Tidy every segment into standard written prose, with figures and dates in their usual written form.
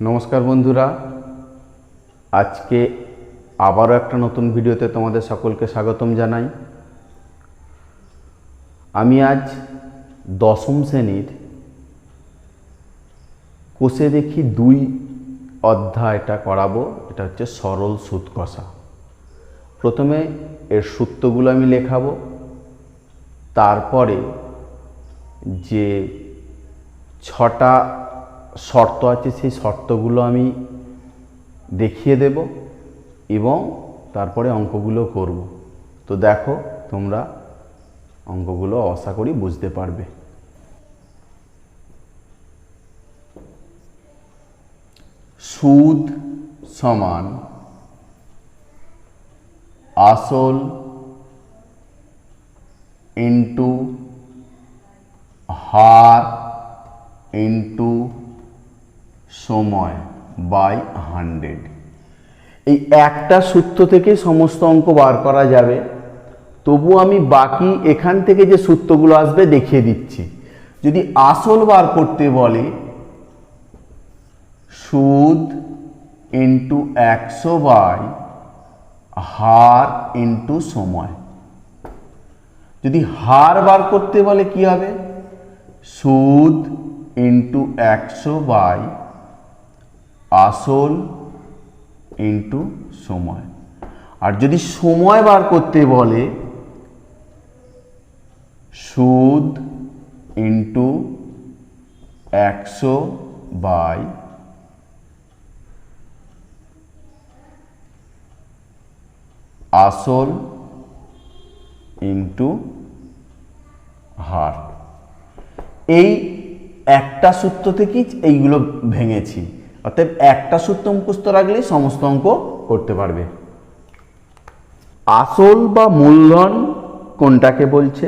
নমস্কার বন্ধুরা, আজকে আবারও একটা নতুন ভিডিওতে তোমাদের সকলকে স্বাগতম জানাই। আমি আজ দশম শ্রেণীর কোষে দেখি 2 অধ্যায়টা করাবো। এটা হচ্ছে সরল সুদ কষা। প্রথমে এর সূত্রগুলো আমি লেখাবো, তারপরে যে 6টা শর্ত আছে সেই শর্তগুলো আমি দেখিয়ে দেব এবং তারপরে অঙ্কগুলো করব। তো দেখো, তোমরা অঙ্কগুলো আশা করি বুঝতে পারবে। সুদ সমান আসল ইন্টু হার ইন্টু সময় বাই 100। এই একটা সূত্র থেকে সমস্ত অঙ্ক বার করা যাবে, তবু আমি বাকি এখান থেকে যে সূত্রগুলো আসবে দেখিয়ে দিচ্ছি। যদি আসল বার করতে বলে, সুদ ইন্টু 100 বাই হার ইন্টু সময়। যদি হার বার করতে বলে কি হবে? সুদ ইন্টু 100 বাই আসল ইন্টু সময়। আর যদি সময় বার করতে বলে, সুদ ইন্টু 100 বাই আসল ইন্টু হার। এই একটা সূত্র থেকেই এইগুলো ভেঙেছি। অর্থাৎ একটা সূত্র মুখস্থ রাখলেই সমস্ত অঙ্ক করতে পারবে। আসল বা মূলধন কোনটাকে বলছে?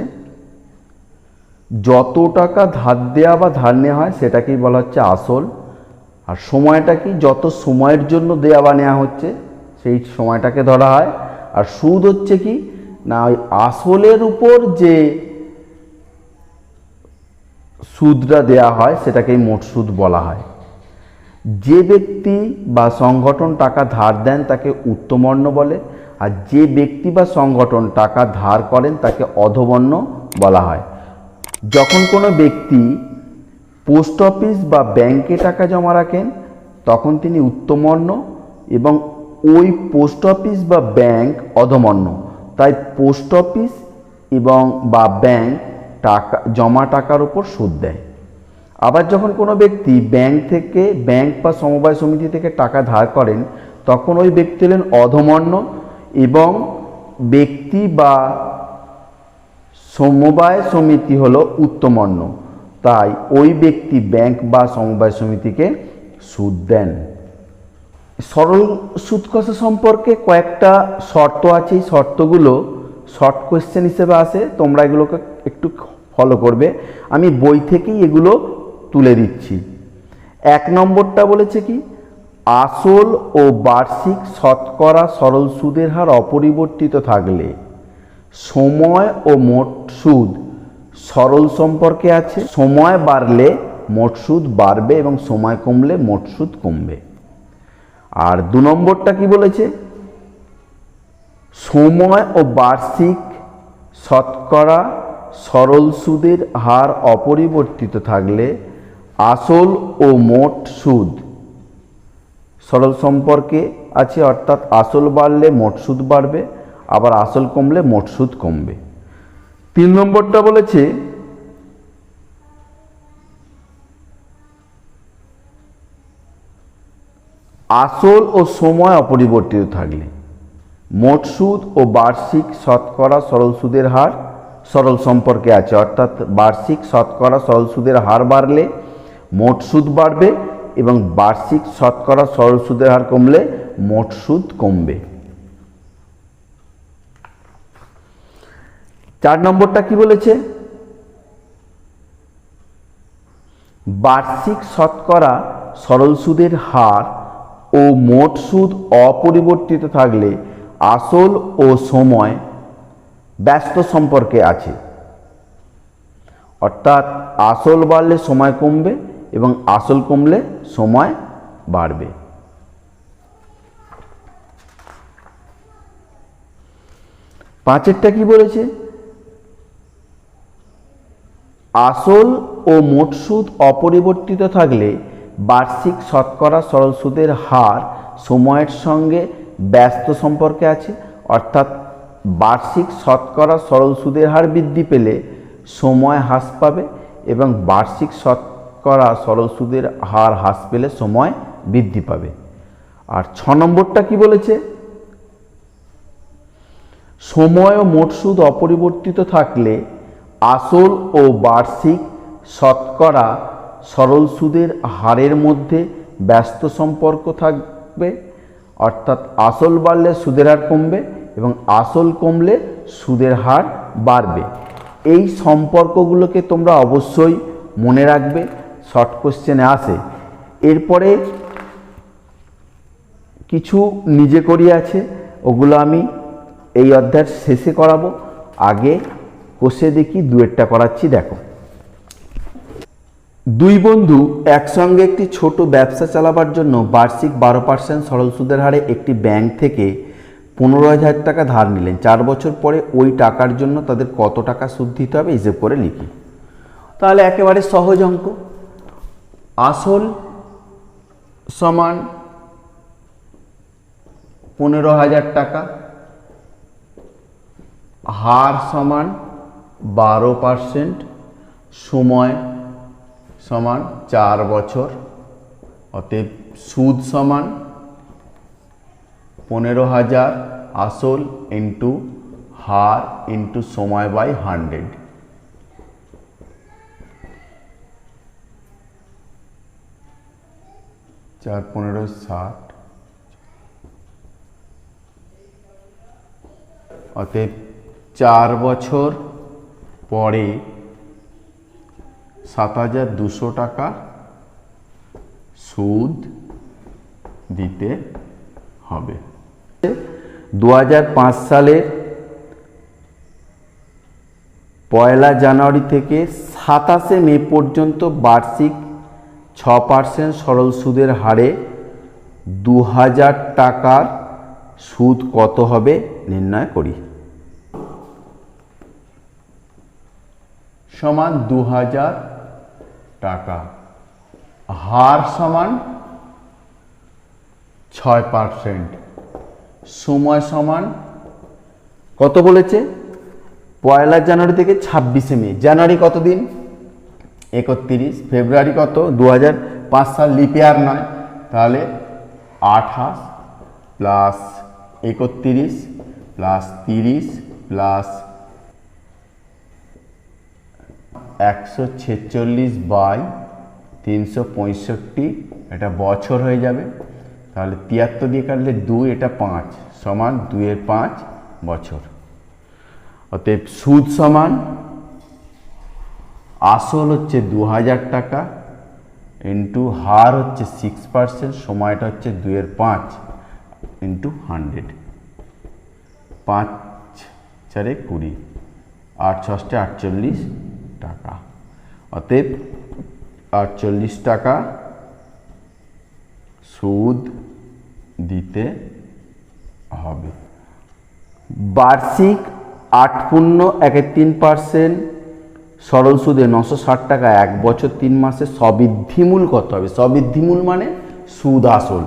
যত টাকা ধার দেওয়া বা ধার নেওয়া হয় সেটাকেই বলা হচ্ছে আসল। আর সময়টা কি? যত সময়ের জন্য দেওয়া বা নেওয়া হচ্ছে সেই সময়টাকে ধরা হয়। আর সুদ হচ্ছে কি না, ওই আসলের উপর যে সুদটা দেয়া হয় সেটাকেই মোট সুদ বলা হয়। যে ব্যক্তি বা সংগঠন টাকা ধার দেন তাকে উত্তমর্ণ বলে, আর যে ব্যক্তি বা সংগঠন টাকা ধার করেন তাকে অধমর্ণ বলা হয়। যখন কোনো ব্যক্তি পোস্ট অফিস বা ব্যাংকে টাকা জমা রাখেন তখন তিনি উত্তমর্ণ এবং ওই পোস্ট অফিস বা ব্যাংক অধমর্ণ। তাই পোস্ট অফিস এবং বা ব্যাংক টাকা জমা টাকার উপর সুদ দেয়। আবার যখন কোনো ব্যক্তি ব্যাংক বা সমবায় সমিতি থেকে টাকা ধার করেন তখন ওই ব্যক্তি হলেন অধমর্ণ এবং ব্যক্তি বা সমবায় সমিতি হলো উত্তমর্ণ। তাই ওই ব্যক্তি ব্যাংক বা সমবায় সমিতিকে সুদ দেন। সরল সুদ কষা সম্পর্কে কয়েকটা শর্ত আছে। এই শর্তগুলো শর্ট কোয়েশ্চেন হিসেবে আসে, তোমরা এগুলোকে একটু ফলো করবে। আমি বই থেকেই এগুলো তুলে দিচ্ছি। 1 নম্বরটা বলেছে কি, আসল ও বার্ষিক শতকরা সরল সুদের হার অপরিবর্তিত থাকলে সময় ও মোট সুদ সরল সম্পর্কে আছে। সময় বাড়লে মোট সুদ বাড়বে এবং সময় কমলে মোট সুদ কমবে। আর 2 নম্বরটা কি বলেছে, সময় ও বার্ষিক শতকরা সরল সুদের হার অপরিবর্তিত থাকলে আসল ও মোট সুদ সরল সম্পর্কে আছে। অর্থাৎ আসল বাড়লে মোট সুদ বাড়বে, আবার আসল কমলে মোট সুদ কমবে। 3 নম্বরটা বলেছে আসল ও সময় অপরিবর্তিত থাকলে মোট সুদ ও বার্ষিক শতকরা সরল সুদের হার সরল সম্পর্কে আছে। অর্থাৎ বার্ষিক শতকরা সরল সুদের হার বাড়লে মোট সুদ বাড়বে এবং বার্ষিক শতকরা সরল সুদের হার কমলে মোট সুদ কমবে। 4 নম্বরটা কি বলেছে, বার্ষিক শতকরা সরল সুদের হার ও মোট সুদ অপরিবর্তিত থাকলে আসল ও সময় ব্যস্ত সম্পর্কে আছে। অর্থাৎ আসল বাড়লে সময় কমবে এবং আসল কমলে সময় বাড়বে। পাঁচেরটা কি বলেছে? আসল ও মোট সুদ অপরিবর্তিত থাকলে বার্ষিক শতকরা সরল সুদের হার সময়ের সঙ্গে ব্যস্ত সম্পর্কে আছে। অর্থাৎ বার্ষিক শতকরা সরল সুদের হার বৃদ্ধি পেলে সময় হ্রাস পাবে এবং বার্ষিক শতকরা সরল সুদের হার হ্রাস পেলে সময় বৃদ্ধি পাবে। আর 6 নম্বরটা কি বলেছে? সময় ও মোট সুদ অপরিবর্তিত থাকলে আসল ও বার্ষিক শতকরা সরল সুদের হারের মধ্যে ব্যস্ত সম্পর্ক থাকবে। অর্থাৎ আসল বাড়লে সুদের হার কমবে এবং আসল কমলে সুদের হার বাড়বে। এই সম্পর্কগুলোকে তোমরা অবশ্যই মনে রাখবে, শর্ট কোশ্চেনে আসে। এরপরে কিছু নিজে করি আছে, ওগুলো আমি এই অধ্যায়ের শেষে করাবো। আগে কোষে দেখি দুয়েরটা করাচ্ছি, দেখো। দুই বন্ধু একসঙ্গে একটি ছোট ব্যবসা চালাবার জন্য বার্ষিক 12% সরল সুদের হারে একটি ব্যাংক থেকে 15,000 টাকা ধার নিলেন। 4 বছর পরে ওই টাকার জন্য তাদের কত টাকা সুদ দিতে হবে হিসেব করে লিখি। তাহলে একেবারে সহজ অঙ্ক। আসল সমান 15,000 টাকা, হার সমান 12%, সময় সমান 4 বছর। অতএব সুদ সমান 15,000 আসল ইন্টু হার ইন্টু সময় বাই 100। চার 15 60। অতএব 4 বছর পরে 7,200 টাকা সুদ দিতে হবে। 2005 সালের 1 জানুয়ারি থেকে 27 মে পর্যন্ত বার্ষিক 6% সরল সুদের হারে 2,000 টাকার সুদ কত হবে নির্ণয় করি। সমান 2,000 টাকা, হার সমান 6%, সময় সমান কত বলেছে? 1 জানুয়ারি থেকে 26 মে। জানুয়ারি কত দিন? 31। ফেব্রুয়ারি কত? 2005 সাল, লিপ ইয়ার নয়, তাহলে 28 প্লাস 31 প্লাস 30 প্লাস 146 বাই 365, এটা বছর হয়ে যাবে। তাহলে 73 দিয়ে কাটলে 2, এটা 5, সমান 2 এর 5 বছর। অতএব সুদ সমান আসল হচ্ছে 2,000 টাকা ইন্টু হার হচ্ছে 6%, সময়টা হচ্ছে 2 এর 5 ইন্টু 100। 5 4 20, 8 6 48 টাকা। অতএব 48 টাকা সুদ দিতে হবে। বার্ষিক 8.13% সরল সুদে 960 টাকা 1 বছর 3 মাসে সবৃদ্ধিমূল কত হবে? সবৃদ্ধিমূল মানে সুদ আসল।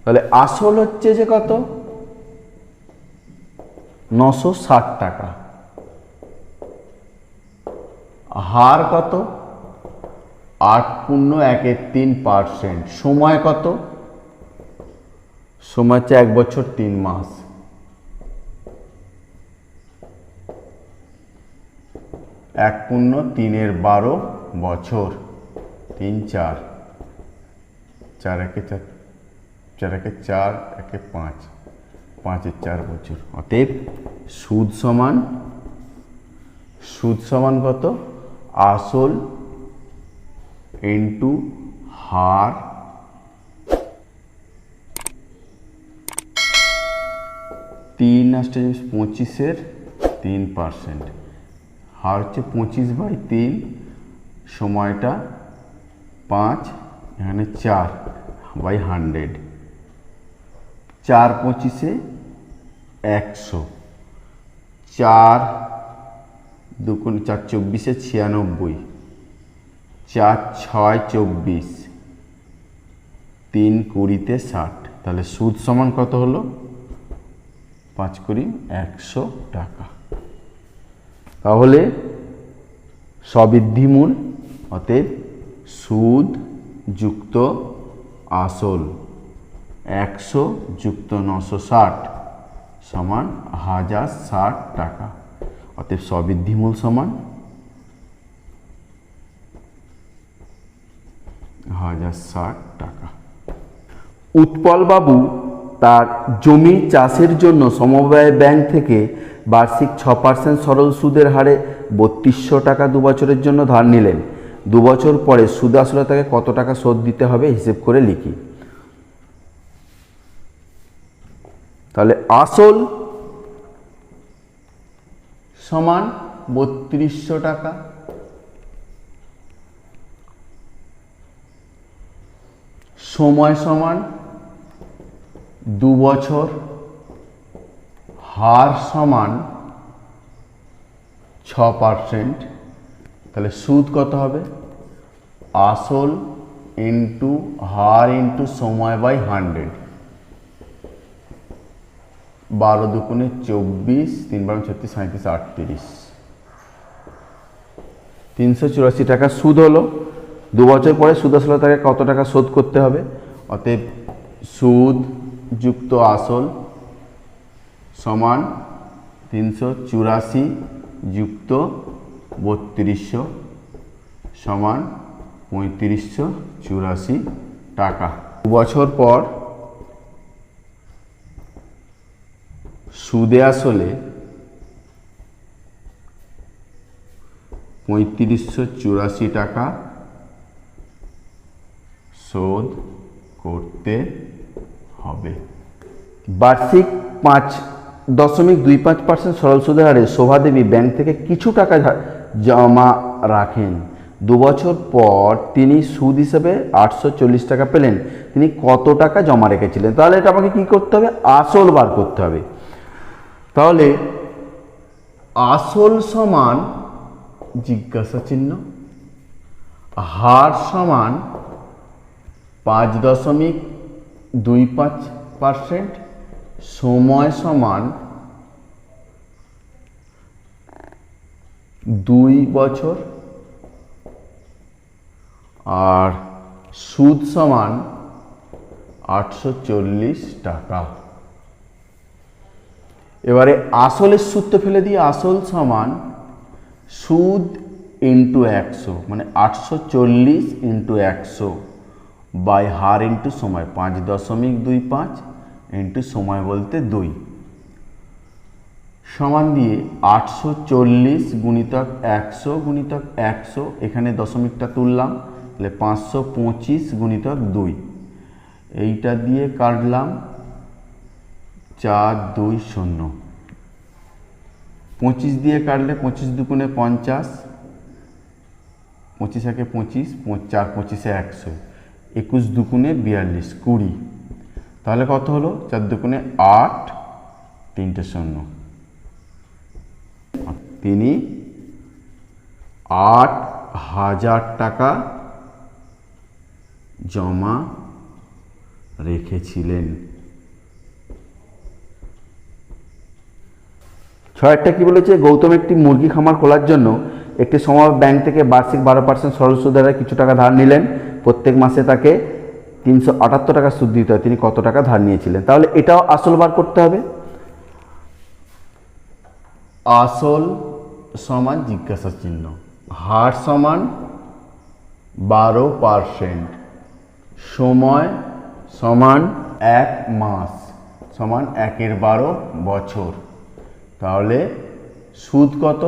তাহলে আসল হচ্ছে যে কত? 960 টাকা, হার কত? 8.13%, সময় কত? সময় হচ্ছে 1 বছর 3 মাস। 1.3 এর 12 বছর, 3 4, 4 1 4, 4 1 4, 1 5, 5 এর 4 বছর। অতএব সুদ সমান কত? আসল ইন্টু হার তিন 25-এর 3%, হার হচ্ছে 25/3, সময়টা 5, এখানে 4, বাই 100, 4 25 100, 4 2 4 24 96, 4 6 24, 3 20 60। তাহলে সুদ সমান কত হলো? 5 কুড়ি 100 টাকা। তাহলে স্ববৃদ্ধিমূল, অতএব সুদ যুক্ত আসল 100 যুক্ত 960 সমান 1060 টাকা। অতএব স্ববৃদ্ধিমূল সমান 1060 টাকা। উৎপল বাবু তার জমি চাষের জন্য সমবায় ব্যাংক থেকে বার্ষিক 6% সরল সুদের হারে 3200 টাকা 2 বছরের জন্য ধার নিলেন। 2 বছর পরে সুদ আসলে তাকে কত টাকা শোধ দিতে হবে হিসেব করে লিখি। তাহলে আসল সমান 3200 টাকা, সময় সমান 2 বছর, হার সমান 6%। তাহলে সুদ কত হবে? আসল ইন্টু হার ইন্টু সময় বাই 100, 12 দুগুণে 24, 3 12 36 37 38, 384 টাকা সুদ হলো। 2 বছর পরে সুদ আসলে তাকে কত টাকা শোধ করতে হবে? অতএব সুদ যুক্ত আসল সমান 384 যুক্ত 3200 সমান 3584 টাকা। 2 বছর পর সুদে আসলে 3584 টাকা শোধ করতে হবে। বার্ষিক 5.25% সরল সুদের হারে শোভাদেবী ব্যাংক থেকে কিছু টাকা জমা রাখেন। 2 বছর পর তিনি সুদ হিসেবে 840 টাকা পেলেন। তিনি কত টাকা জমা রেখেছিলেন? তাহলে এটা আমাকে কি করতে হবে? আসল বার করতে হবে। তাহলে আসল সমান জিজ্ঞাসা চিহ্ন, হার সমান 5.25%, সময় সমান 2 বছর, আর সুদ সমান 840 টাকা। এবারে আসলের সূত্র ফেলে দিয়ে আসল সমান সুদ ইন্টু 100, মানে 840 ইন্টু 100 বাই হার ইন্টু সময় 5.25 ইন্টু সময় বলতে 2 সমান দিয়ে 840 গুণিতক 100 গুণিতক 100, এখানে দশমিকটা তুললাম, তাহলে 525 গুণিতক 2, এইটা দিয়ে কাটলাম 4 2 0, 25 দিয়ে কাটলে 25 দুগুণে 50, 25 একে 25, 4 25 100, 21 দুগুণে 42 20। তাহলে কত হলো? 4 দুগুণে 8, 3টে 0। তিনি 8000 টাকা জমা রেখেছিলেন। 6টা কি বলেছে? গৌতম একটি মুরগি খামার খোলার জন্য একটি সমবায় ব্যাংক থেকে বার্ষিক 12% সরল সুদের হারে কিছু টাকা ধার নিলেন। প্রত্যেক মাসে তাকে 378 টাকা সুদ দিতে হয়। তিনি কত টাকা ধার নিয়েছিলেন? তাহলে এটাও আসল বার করতে হবে। আসল সমান জিজ্ঞাসা চিহ্ন, হার সমান 12%, সময় সমান 1 মাস সমান 1/12 বছর। তাহলে সুদ কত?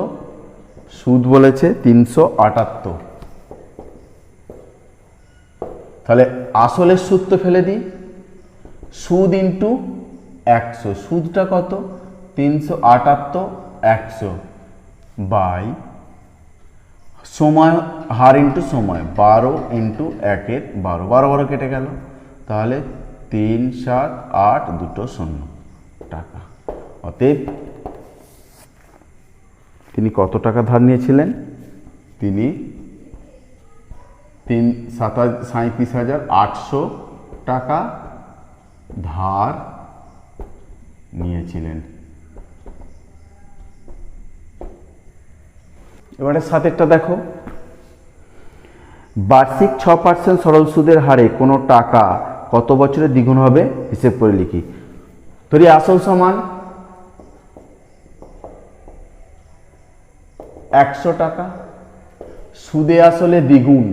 সুদ বলেছে 378। তাহলে আসলের সূত্র ফেলে দিই, সুদ ইন্টু 100, সুদটা কত? 378 100 বাই সময়, হার ইন্টু সময় 12 ইন্টু 1/12, 12 কেটে গেল, তাহলে 3, 7, 8, 2 0 টাকা। অতএব তিনি কত টাকা ধার নিয়েছিলেন? তিনি 37,800 টাকা ধার নিয়েছিলেন। এবারে 7 দেখো, বার্ষিক 6% সরল সুদের হারে কোনো টাকা কত বছরে দ্বিগুণ হবে হিসেব করে লিখি। ধরি আসল সমান 100 টাকা, সুদে আসলে দ্বিগুণ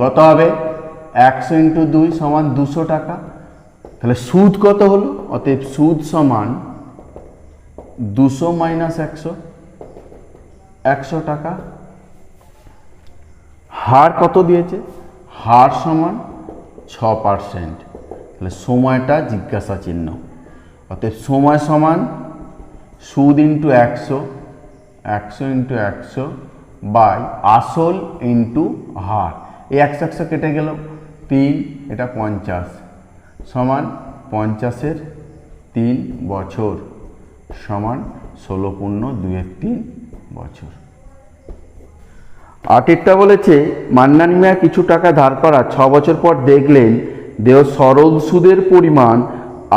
কত হবে? 100 × 2 সমান 200 টাকা। তাহলে সুদ কত হলো? অতএব সুদ সমান 200 - 100, 100 টাকা। হার কত দিয়েছে? হার সমান 6%। তাহলে সময়টা জিজ্ঞাসা চিহ্ন। অতএব সময় সমান সুদ ইন্টু 100, 100 × 100 বাই আসল ইন্টু হার। এই 100 100 কেটে গেল, 3, এটা 50 সমান 50-এর 3 বছর সমান 16 × 2 = 3 বছর। 8 বলেছে মান্নান মিয়া কিছু টাকা ধার করা 6 বছর পর দেখলেন দেহ সরল সুদের পরিমাণ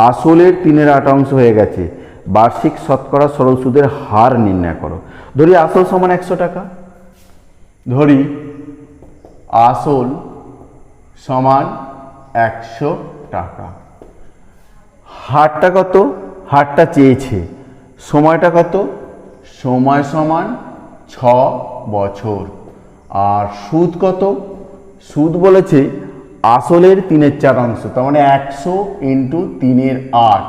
আসলের 3/8 হয়ে গেছে। বার্ষিক শতকরা সরল সুদের হার নির্ণয় করো। ধরি আসল সমান 100 টাকা, ধরি আসল সমান 100 টাকা। হারটা কত? হারটা চেয়েছে। সময়টা কত? সময় সমান 6 বছর। আর সুদ কত? সুদ বলেছে আসলের 3/4, তার মানে 100 × 3/8,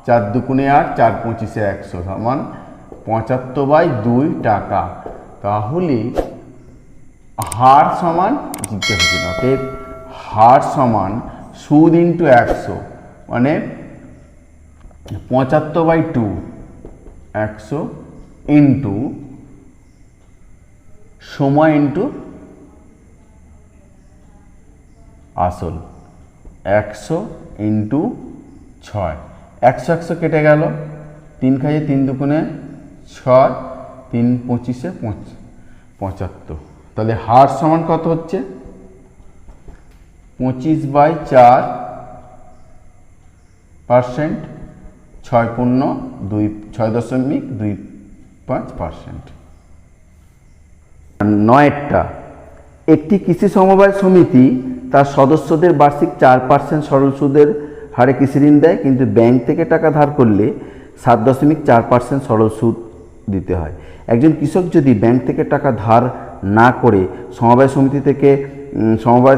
4 × 2 = 8, 4 × 25 = 100 সমান 75/2 টাকা। তাহলে হার সমান জিজ্ঞাসা চিহ্ন। অতএব হার সমান সুদ ইন্টু 100 মানে 75/2, 100 ইন্টু সময় ইন্টু আসল, 100 × 6, 100 100 কেটে গেল, 3 × 3 = 6, 3 × 25 = 75। তাহলে হার সমান কত হচ্ছে? 25/4%, 6 × 2 6.25%। 9 একটি কৃষি সমবায় সমিতি তার সদস্যদের বার্ষিক 4% সরল সুদের হারে কৃষি ঋণ দেয়, কিন্তু ব্যাংক থেকে টাকা ধার করলে 7.4% সরল সুদ দিতে হয়। একজন কৃষক যদি ব্যাংক থেকে টাকা ধার না করে সমবায়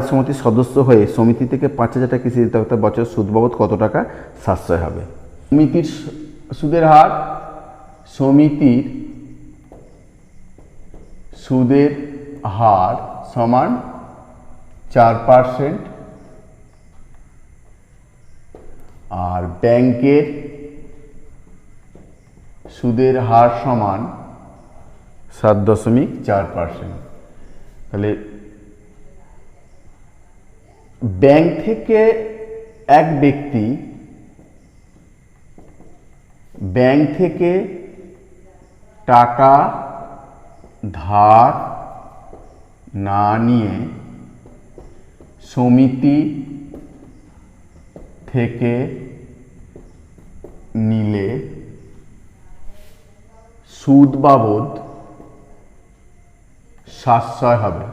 সমিতির সদস্য হয়ে সমিতি থেকে 5,000 টাকা কৃষি দিতে হবে, বছর সুদ বাবদ কত টাকা সাশ্রয় হবে? সমিতির সুদের হার, সমিতির সুদের হার সমান 4%, আর ব্যাংকের সুদের হার সমান 7.4%। তাহলে ব্যাংক থেকে এক ব্যক্তি ব্যাংক থেকে টাকা ধার না নিয়ে সমিতি থেকে নিলে সুদ বাবদ সাশ্রয় হবে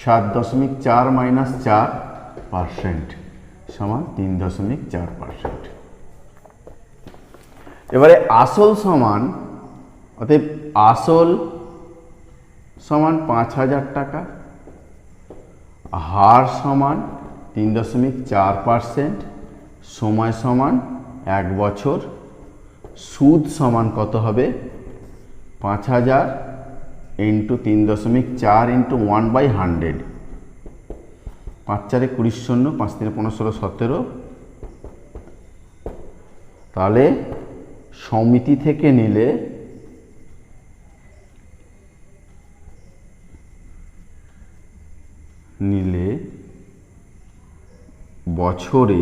7.4 - 4% সমান 3.4%। এবারে আসল সমান, অতএব আসল সমান 5,000 টাকা, হার সমান 3.4%, সময় সমান 1 বছর, সুদ সমান কত হবে? 5,000 × 3.4 × 1/100, 5 × 4 = 20, 5 × 3 = 15, 16, 17। তাহলে সমিতি থেকে নিলে নিলে বছরে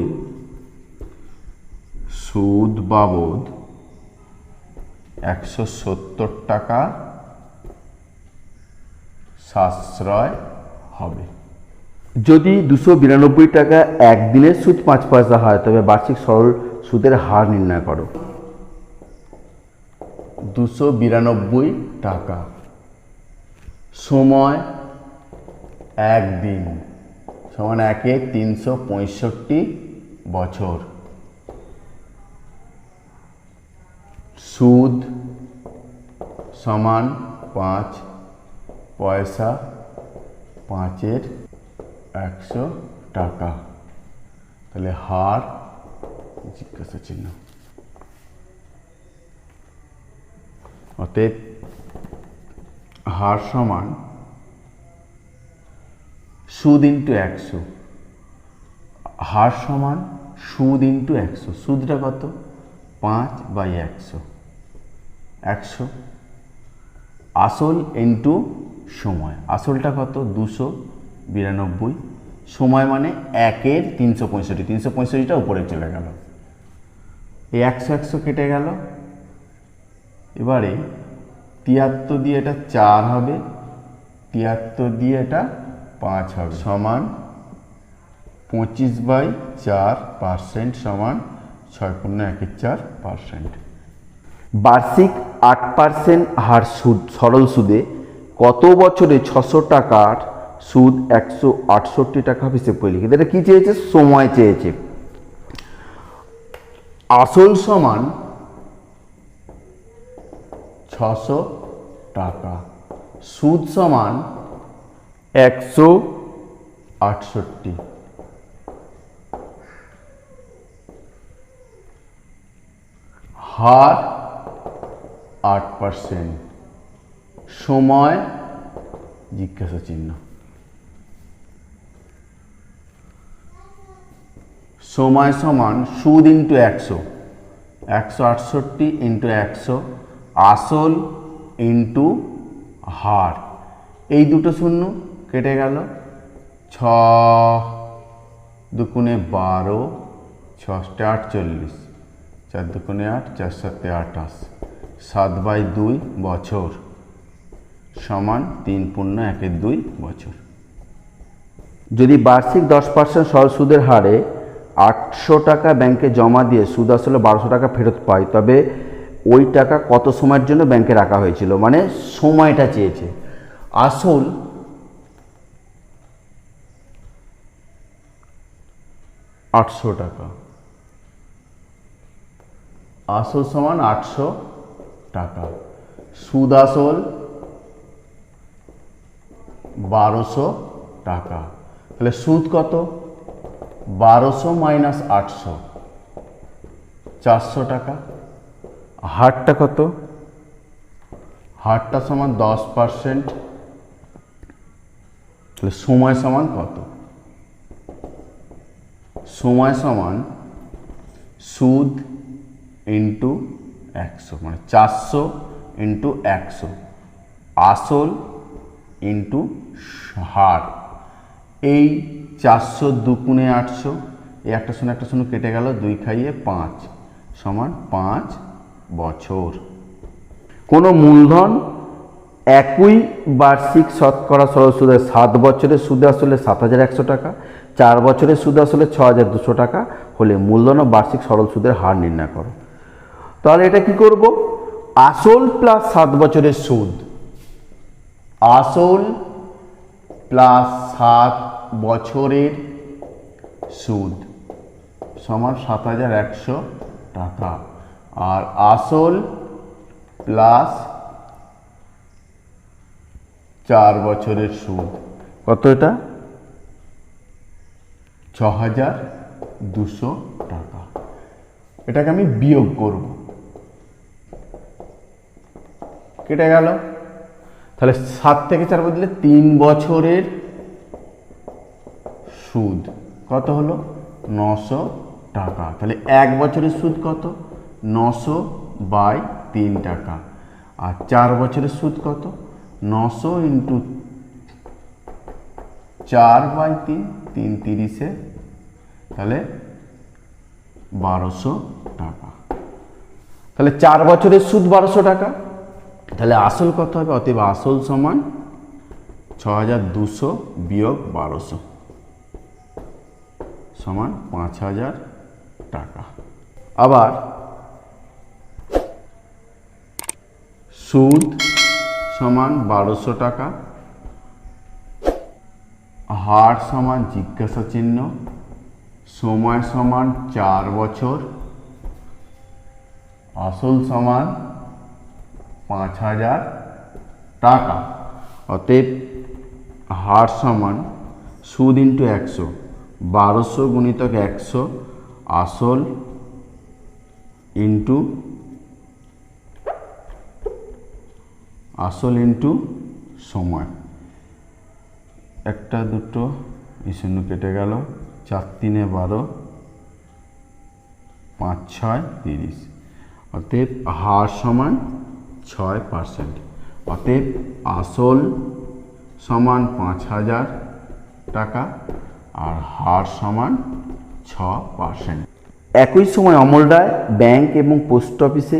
সুদ বাবদ 170 টাকা সাশ্রয় হবে। যদি 292 টাকা একদিনের সুদ 5 পয়সা হয় তবে বার্ষিক সরল সুদের হার নির্ণয় করো। 292 টাকা সময় একদিন সমান 1/365 বছর, সুদ সমান 5 পয়সা, 5-এর 100 টাকা, তাহলে হার জিজ্ঞাসা চিহ্ন। অতএব হার সমান সুদ ইন্টু 100, হার সমান সুদ ইন্টু 100। সুদটা কত? 5/100, 100। আসল ইন্টু সময়, আসলটা কত? 292, সময় মানে 1/365, 365টা উপরে চলে গেল, এই 100 কেটে গেল। এবারে 73 দিয়ে এটা 4 হবে, 73 দিয়ে এটা 5 হবে, সমান 25/4% সমান 6×1=4%। বার্ষিক 8% হার সুদ সরল সুদে কত বছরে 600 টাকার সুদ 168 টাকা হিসেব করে লিখে। এটা কি চেয়েছে? সময় চেয়েছে। আসল সমান 600 টাকা, সুদ সমান 168, হার 8%, সময় জিজ্ঞাসা চিহ্ন। সময় সমান সুদ ইন্টু 100, 168 ইন্টু 100, আসল ইন্টু হার, এই দুটো শূন্য কেটে গেল, 6×2=12, 6×8=48, 4×2=8, 4×7=28, 7/2 বছর সমান 3×1=2 বছর। যদি বার্ষিক 10% সরল সুদের হারে 800 টাকা ব্যাংকে জমা দিয়ে সুদ আসলে 1200 টাকা ফেরত পাই, তবে ওই টাকা কত সময়ের জন্য ব্যাংকে রাখা হয়েছিল? মানে সময়টা চেয়েছে। আসল আটশো টাকা, আসল সমান 800 টাকা, সুদ আসল 1200 টাকা, তাহলে সুদ কত? 1200 মাইনাস 800, 400 টাকা। হারটা কত? হারটা সমান 10%, তাহলে সময় সমান কত? সময় সমান সুদ ইন্টু 100, মানে 400 ইন্টু 100, আসল ইন্টু হার। এই 400×2=800, এই একটা শূন্য কেটে গেল, 2×5 সমান 5 বছর। কোনো মূলধন একই বার্ষিক শতকরা সরল সুদে 7 বছরের সুদে আসলে 7100 টাকা, 4 বছরের সুদে আসলে 6200 টাকা হলে মূলধন ও বার্ষিক সরল সুদের হার নির্ণয় করো। তাহলে এটা কি করব? আসল প্লাস 7 বছরের সুদ, আসল প্লাস 7 বছরের সুদ সমান 7100 টাকা, আর আসল প্লাস 4 বছরের সুদ কত? এটা 6200 টাকা। এটাকে আমি বিয়োগ করব, কেটে গেল, তাহলে 7 থেকে 4 বদলে 3 বছরের সুদ কত হলো? 900 টাকা। তাহলে 1 বছরের সুদ কত? 900/3 টাকা। আর 4 বছরের সুদ কত? 900 ইন্টু 4/3, 3 30, তাহলে 1200 টাকা। তাহলে 4 বছরের সুদ 1200 টাকা। তাহলে আসল কত হবে? অতএব আসল সমান 6200 বিয়োগ 1200 সমান 5000 টাকা। আবার সুদ সমান 1200 টাকা, হার সমান জিজ্ঞাসা চিহ্ন, সময় সমান 4 বছর, আসল সমান 5000 টাকা। অতএব হার সমান সুদ ইন্টু 100, 1200 গুণিতক 100 আসল ইন্টু সময়। একটা দুটো শূন্য কেটে গেল, 4 3 12, 5 6 30। অতএব হার সমান 6%। অতএব আসল সমান 5000 টাকা আর হার সমান 6%। একই সময় অমল রায় ব্যাংক এবং পোস্ট অফিসে,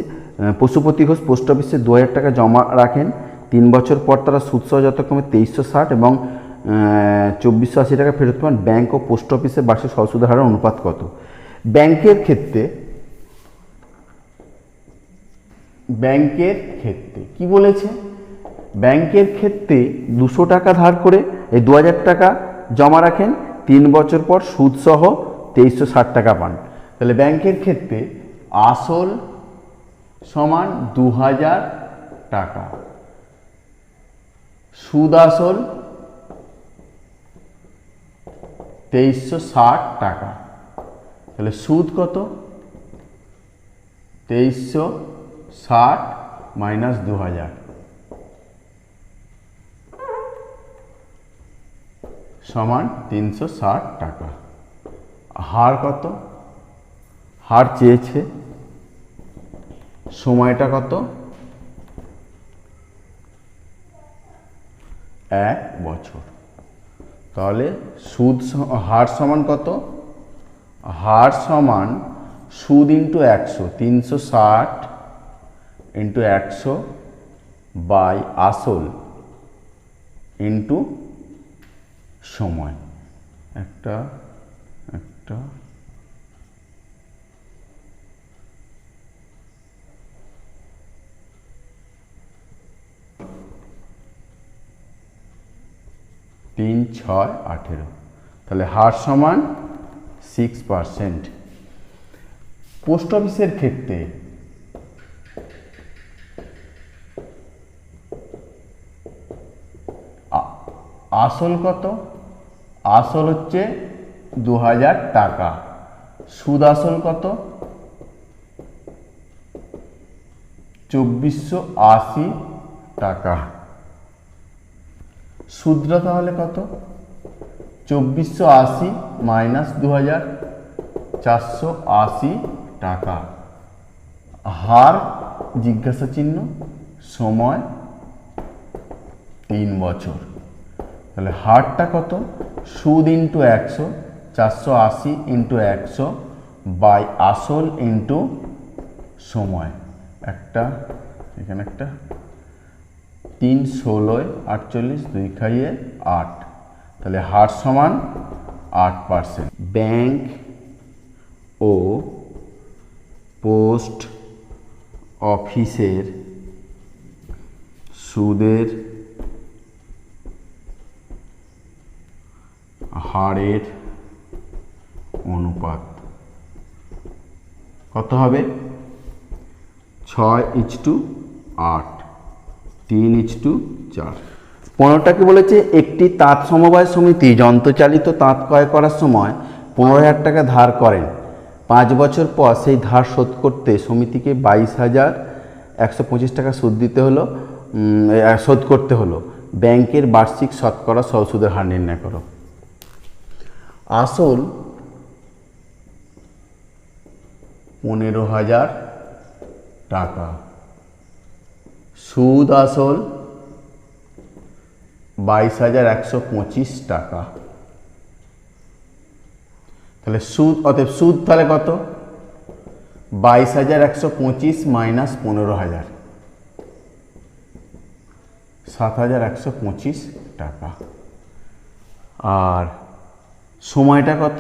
পশুপতি ঘোষ পোস্ট অফিসে 2000 টাকা জমা রাখেন। 3 বছর পর তারা সুদসহ যথাক্রমে 2360 এবং 2480 টাকা ফেরত পান। ব্যাংক ও পোস্ট অফিসে বার্ষিক সহসুদের হারের অনুপাত কত? ব্যাংকের ক্ষেত্রে কি বলেছে? ব্যাংকের ক্ষেত্রে 200 টাকা ধার করে 2000 টাকা জমা রাখেন, 3 বছর পর সুদসহ 2360 টাকা পান। তাহলে ব্যাংকের ক্ষেত্রে আসল সমান 2000 টাকা, সুদ আসল 2360 টাকা। তাহলে সুদ কত? 2360 মাইনাস 2000 সমান 360 টাকা। হার কত? হার চেয়েছে। সময়টা কত? 1 বছর। তাহলে হার সমান কত? হার সমান সুদ ইন্টু 100, 360 ইন্টু 100 বাই আসল ইন্টু সময়। একটা 3 6 18। তাহলে হার সমান 6%। পোস্ট অফিসের ক্ষেত্রে আসল কত? আসল হচ্ছে 2000 টাকা। সুদ আসল কত? 2480 টাকা। সুদটা তাহলে কত? 2480 মাইনাস 2000, 480 টাকা। হার জিজ্ঞাসা চিহ্ন, সময় 3 বছর। তাহলে হারটা কত? সুদ ইন্টু 100, 480 ইন্টু 100 বাই আসল ইন্টু সময়। এখানে একটা 3 16 48, 2 খাইয়ে 8। তাহলে হার সমান 8%। ব্যাংক ও পোস্ট অফিসের সুদের হারের অনুপাত কত হবে? 6:8, 3:4। 15টাকে বলেছে একটি তাঁত সমবায় সমিতি যন্ত্রচালিত তাঁত ক্রয় করার সময় 15,000 টাকা ধার করেন। 5 বছর পর সেই ধার শোধ করতে সমিতিকে 22,125 টাকা শোধ করতে হলো। ব্যাংকের বার্ষিক শতকরা সহসুদের হার নির্ণয় করো। আসল 15,000 টাকা, সুদ আসল 22,125 টাকা। তাহলে সুদ, অতএব সুদ তাহলে কত? 22,125 মাইনাস 15,000, 7,125 টাকা। আর সময়টা কত?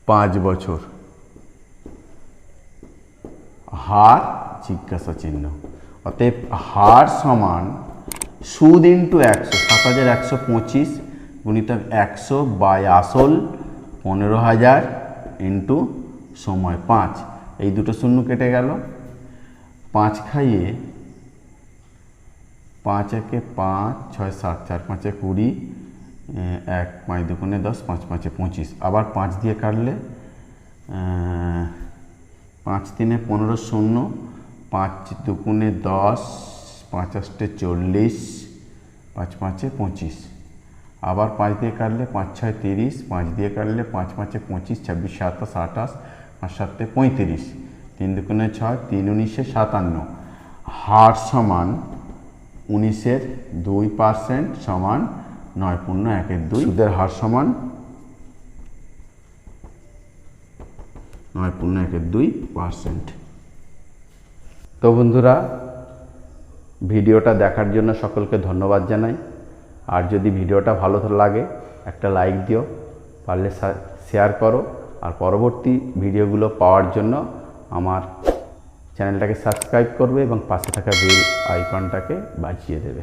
5 বছর। হার জিজ্ঞাসা চিহ্ন। অতএব হার সমান সুদ ইন্টু 100, 7,125 গুণিতক 100 বাই আসল 15,000 ইন্টু সময় 5। এই দুটো শূন্য কেটে গেল। 5 খাইয়ে 5 একে 5, 6 7, 4 5 20, 1 5 দুগুণে 10, 5 5 25। আবার 5 দিয়ে কাটলে 5 3 15 শূন্য, 5 দুগুণে 10, 5 8 40, 5 5 25। আবার 5 দিয়ে কাটলে 5 6 30, 5 দিয়ে কাটলে 5 5 25, 26 27 28, 5 7 35, 3 দুগুণে 6, 3 19 57। হার সমান 19-এর 2% সমান 9.1-2। সুদের হার সমান 9.1-2%। তো বন্ধুরা, ভিডিওটা দেখার জন্য সকলকে ধন্যবাদ জানাই। আর যদি ভিডিওটা ভালো লাগে একটা লাইক দিও, পারলে শেয়ার করো। আর পরবর্তী ভিডিওগুলো পাওয়ার জন্য আমার চ্যানেলটাকে সাবস্ক্রাইব করবে এবং পাশে থাকা বেল আইকনটাকে বাজিয়ে দেবে।